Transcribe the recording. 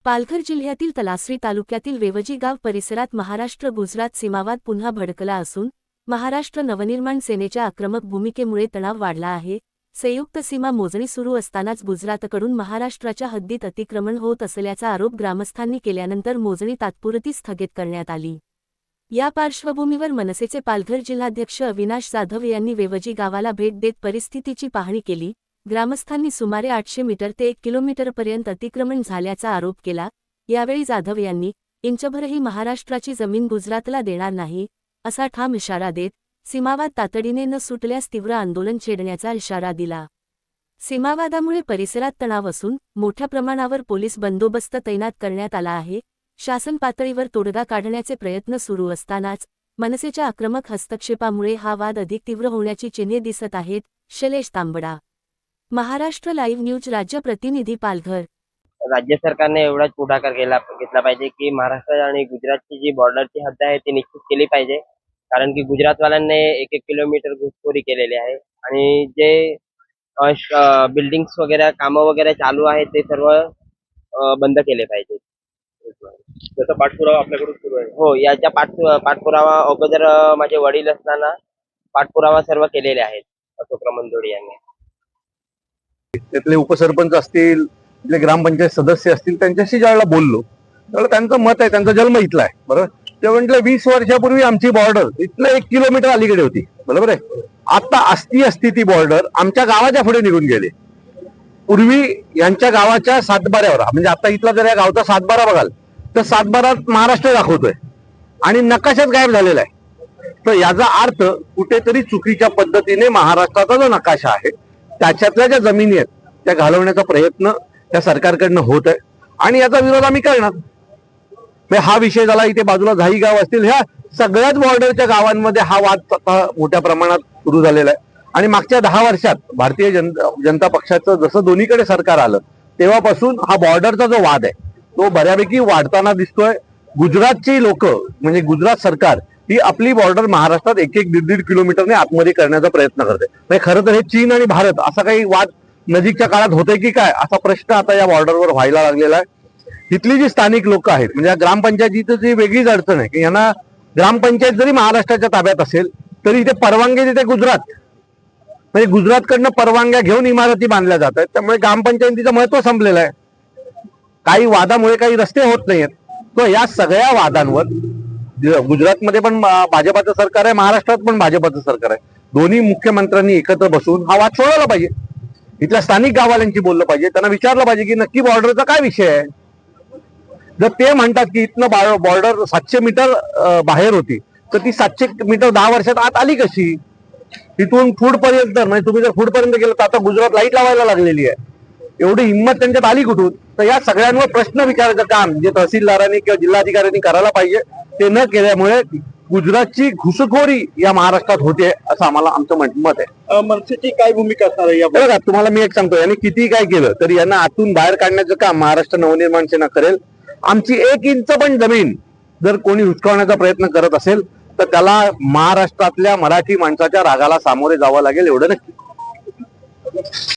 पालघर जिल्ह्यातील तलासरी तालुक्यातील वेवजी गाव परिसरात महाराष्ट्र-गुजरात सीमावाद पुन्हा भडकला असून महाराष्ट्र नवनिर्माण सेनेच्या आक्रमक भूमिकेमुळे तणाव वाढला आहे। संयुक्त सीमा मोजणी सुरू असतानाच गुजरातकडून महाराष्ट्राच्या हद्दीत अतिक्रमण होत असल्याचा आरोप ग्रामस्थांनी केल्यानंतर मोजणी तात्पुरती स्थगित करण्यात आली। या पार्श्वभूमीवर मनसेचे पालघर जिल्हाध्यक्ष अविनाश जाधव यांनी वेवजी गावाला भेट देत परिस्थितीची पाहणी केली। ग्रामस्थांनी सुमारे 800 मीटर ते 1 किलोमीटरपर्यंत अतिक्रमण झाल्याचा आरोप केला। यावेळी जाधव यांनी इंचभरही महाराष्ट्राची जमीन गुजरातला देणार नाही असा ठाम इशारा देत सीमावाद तातडीने न सुटल्यास तीव्र आंदोलन छेडण्याचा इशारा दिला। सीमावादामुळे परिसरात तणाव असून मोठ्या प्रमाणावर पोलीस बंदोबस्त तैनात करण्यात आला आहे। शासन पातळीवर तोडगा काढण्याचे प्रयत्न सुरू असतानाच मनसेच्या आक्रमक हस्तक्षेपामुळे हा वाद अधिक तीव्र होण्याची चिन्हे दिसत आहेत। शैलेश तांबडा, महाराष्ट्र लाईव्ह न्यूज, राज्य प्रतिनिधी, पालघर। राज्य सरकारने एवढाच पुढाकार घेतला पाहिजे की महाराष्ट्र आणि गुजरातची जी बॉर्डरची हद्द आहे ती निश्चित केली पाहिजे, कारण की गुजरातवाल्यांनी 1-1 किलोमीटर घुसखोरी केलेली आहे आणि जे बिल्डिंग्स वगैरे कामं वगैरे चालू आहेत ते सर्व बंद केले पाहिजे। त्याचा पाठपुरावा आपल्याकडून सुरू आहे। हो, याचा पाठपुरावा अगोदर माझे वडील असताना पाठपुरावा सर्व केलेले आहेत अशोक मंदोडी यांनी। त्यातले उपसरपंच असतील, तिथले ग्रामपंचायत सदस्य असतील, त्यांच्याशी ज्यावेळेला बोललो त्यावेळेला त्यांचं मत आहे, त्यांचा जन्म इथला आहे, बरोबर। ते म्हटलं 20 वर्षापूर्वी आमची बॉर्डर इथलं 1 किलोमीटर अलीकडे होती, बरोबर आहे। आता असती ती बॉर्डर आमच्या गावाच्या पुढे निघून गेली। पूर्वी यांच्या गावाच्या सातबाऱ्यावर, म्हणजे आता इथला जर या गावचा सातबारा बघाल तर सातबारात महाराष्ट्र दाखवतोय आणि नकाशाच गायब झालेला आहे। तर याचा अर्थ कुठेतरी चुकीच्या पद्धतीने महाराष्ट्राचा जो नकाशा आहे त्याच्यातल्या ज्या जमिनी आहेत त्या घालवण्याचा प्रयत्न त्या सरकारकडनं होत आहे आणि याचा विरोध आम्ही करणार। हा विषय झाला, इथे बाजूला झाई गाव असतील, ह्या सगळ्याच बॉर्डरच्या गावांमध्ये हा वाद आता मोठ्या प्रमाणात सुरू झालेला आहे। आणि मागच्या 10 वर्षात भारतीय जनता पक्षाचं जसं दोन्हीकडे सरकार आलं तेव्हापासून हा बॉर्डरचा जो वाद आहे तो बऱ्यापैकी वाढताना दिसतोय। गुजरातची लोक, म्हणजे गुजरात सरकार, ही आपली बॉर्डर महाराष्ट्रात 1-1, 1.5 किलोमीटरने आतमध्ये करण्याचा प्रयत्न करते। म्हणजे खरं तर हे चीन आणि भारत असा काही वाद नजीकच्या काळात होतोय की काय असा प्रश्न आता या बॉर्डरवर व्हायला लागलेला आहे। इथली जी स्थानिक लोक आहेत, म्हणजे ग्रामपंचायतीची जी वेगळीच अडचण आहे की यांना ग्रामपंचायत जरी महाराष्ट्राच्या ताब्यात असेल तरी इथे परवानगी देते गुजरात, म्हणजे गुजरातकडनं परवानग्या घेऊन इमारती बांधल्या जात आहेत। त्यामुळे ग्रामपंचायतीचं महत्व संपलेलं आहे। काही वादामुळे काही रस्ते होत नाहीयेत। तर या सगळ्या वादांवर गुजरातमध्ये पण भाजपाचं सरकार आहे, महाराष्ट्रात पण भाजपाचं सरकार आहे। दोन्ही मुख्यमंत्र्यांनी एकत्र बसून हा वाद सोडवला पाहिजे। इथल्या स्थानिक गाववाल्यांशी बोललं पाहिजे, त्यांना विचारलं पाहिजे की नक्की बॉर्डरचा काय विषय आहे। जर ते म्हणतात की इथनं बॉर्डर 700 मीटर बाहेर होती तर ती 700 मीटर 10 वर्षात आत आली कशी? तिथून फूडपर्यंत, म्हणजे तुम्ही जर फूडपर्यंत गेलं तर आता गुजरात लाईट लावायला लागलेली आहे, एवढी हिंमत त्यांच्यात आली कुठून? तर या सगळ्यांवर प्रश्न विचारायचं काम जे तहसीलदारांनी किंवा जिल्हाधिकाऱ्यांनी करायला पाहिजे, ते न केल्यामुळे गुजरातची घुसखोरी या महाराष्ट्रात होते असं आम्हाला आमचं मत आहे। मनसेची काय भूमिका असणार आहे? बघा, तुम्हाला मी एक सांगतो, यांनी किती काय केलं तरी यांना आतून बाहेर काढण्याचं काम महाराष्ट्र नवनिर्माण सेना करेल। आमची 1 इंच पण जमीन जर कोणी हुसकावण्याचा प्रयत्न करत असेल तर त्याला महाराष्ट्रातल्या मराठी माणसाच्या रागाला सामोरे जावं लागेल, एवढं नक्की।